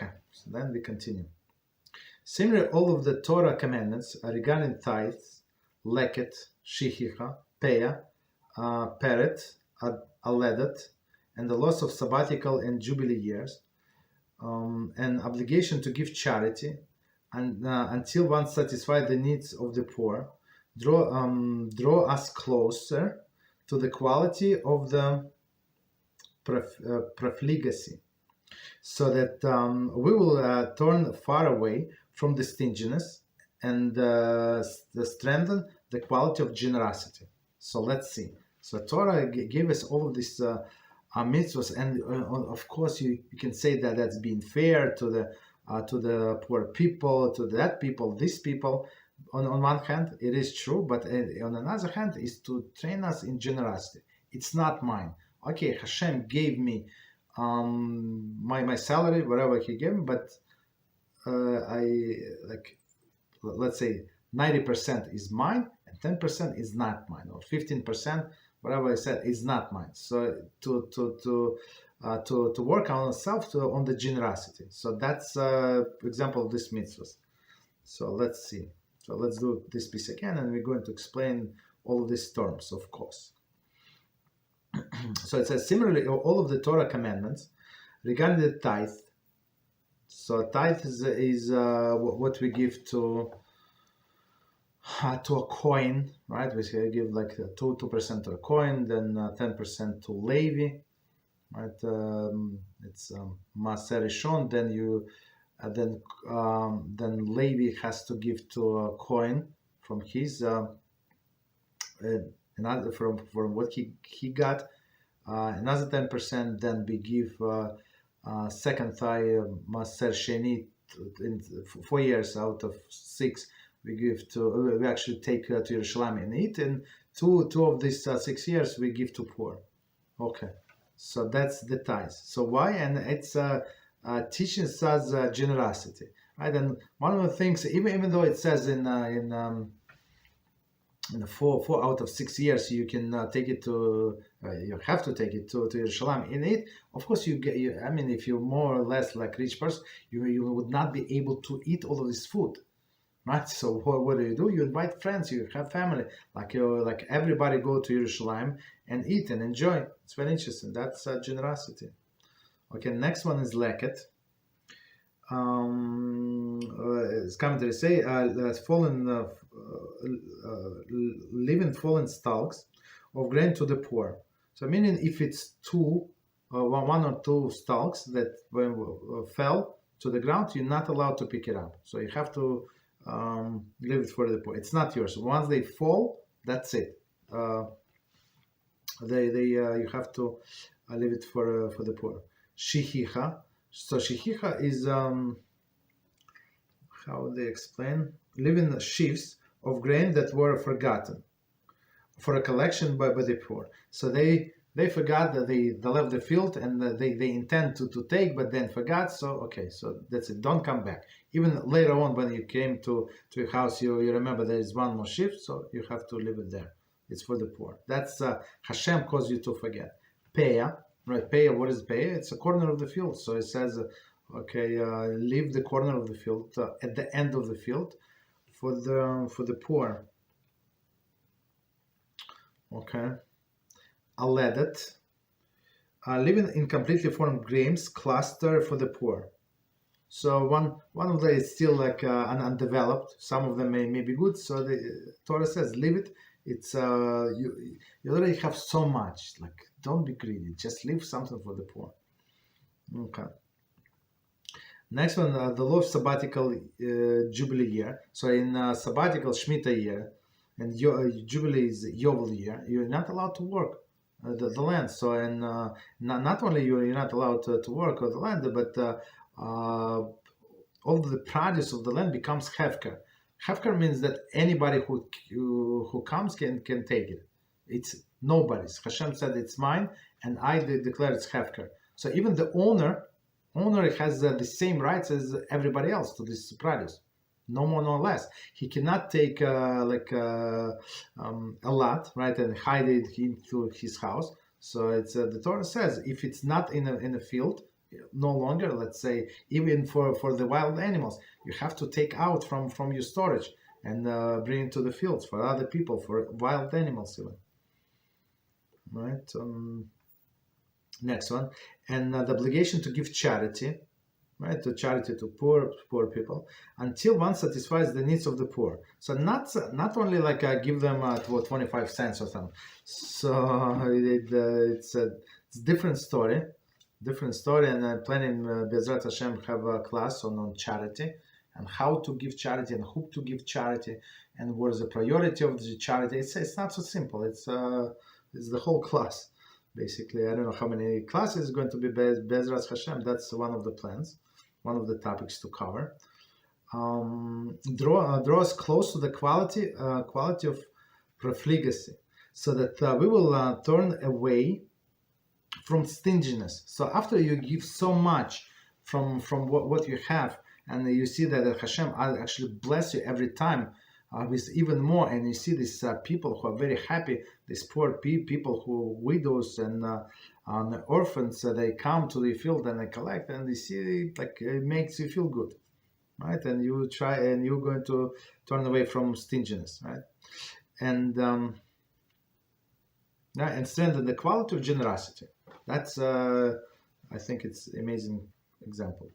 Okay, so then we continue. Similarly, all of the Torah commandments regarding tithes, leket, shichicha, peah, peret, aledet, and the loss of sabbatical and jubilee years, and obligation to give charity, and until one satisfies the needs of the poor, draw us closer to the quality of the profligacy, so that we will turn far away from the stinginess and strengthen the quality of generosity. So let's see. So Torah gave us all of these mitzvahs, and of course you can say that that's being fair to the poor people, to that people, these people. On one hand, it is true, but on another hand, is to train us in generosity. It's not mine. Okay, HaShem gave me my salary, whatever He gave me, but let's say 90% is mine and 10% is not mine, or 15%, whatever I said, is not mine. So to work on ourselves, on the generosity. So that's example of this mitzvahs. So let's see. So let's do this piece again, and we're going to explain all of these terms, of course. So it says, similarly, all of the Torah commandments regarding the tithe. So tithe is what we give to a coin, right? We give like 2% to a coin, then 10% to Leib, right? It's Maser Rishon. Then Leib has to give to a coin from his another from what he got, another 10%. Then we give second thigh Maser Sheni in 4 years out of 6. We actually take to Yerushalayim and eat, and two of these 6 years we give to poor. Okay, so that's the tithes. So why? And it's teaching us generosity, right? And one of the things, even though it says in 4 out of 6 years you can take it to, you have to take it to Yerushalayim and eat. Of course, I mean, if you're more or less like rich person, you would not be able to eat all of this food. Right, so what do? You invite friends, you have family, like everybody go to Yerushalayim and eat and enjoy. It's very interesting. That's generosity. Okay, next one is leket. As commentary say, leaving fallen stalks of grain to the poor. So meaning if it's one or two stalks that fell to the ground, you're not allowed to pick it up. So you have to leave it for the poor. It's not yours. Once they fall, that's it. You have to leave it for the poor. Shichicha. So shichicha is how they explain, leaving sheaves of grain that were forgotten for a collection by the poor. So they forgot that they left the field, and they intend to take, but then forgot. So okay, so that's it. Don't come back. Even later on, when you came to your house, you remember there is one more sheaf, so you have to leave it there. It's for the poor. That's HaShem caused you to forget. Peah, right? Peah. What is peah? It's a corner of the field. So it says, leave the corner of the field at the end of the field for the poor. Okay. Aledet, living in completely formed grains cluster for the poor. So one of them is still like undeveloped. Some of them may be good. So the Torah says, leave it. It's you already have so much. Like, don't be greedy. Just leave something for the poor. Okay. Next one, the law of sabbatical jubilee year. So in sabbatical Shemitah year and jubilee is Yovel year, you're not allowed to work the land. So and not only you're not allowed to work on the land, but all of the produce of the land becomes hefker. Hefker means that anybody who comes can take it. It's nobody's. HaShem said it's mine, and I declare it's hefker. So even the owner has the same rights as everybody else to this produce, no more, no less. He cannot take a lot, right, and hide it into his house. So it's the Torah says if it's not in a field, no longer, let's say, even for the wild animals, you have to take out from your storage and bring it to the fields for other people, for wild animals even. Right? Next one, and the obligation to give charity, right? To charity to poor people until one satisfies the needs of the poor. So not only like give them 25 cents or something. So it's a different story, and I'm planning Beezrat HaShem have a class on charity and how to give charity and who to give charity and what is the priority of the charity. It's not so simple. It's the whole class. Basically, I don't know how many classes is going to be Beezrat HaShem. That's one of the plans, one of the topics to cover. Draw us close to the quality of profligacy, so that we will turn away from stinginess. So after you give so much from what you have, and you see that Hashem actually bless you every time with even more, and you see these people who are very happy, these poor people who widows and orphans, they come to the field and they collect, and they see like it makes you feel good, right? And you try, and you're going to turn away from stinginess, right? And and strengthen the quality of generosity. That's I think it's amazing example.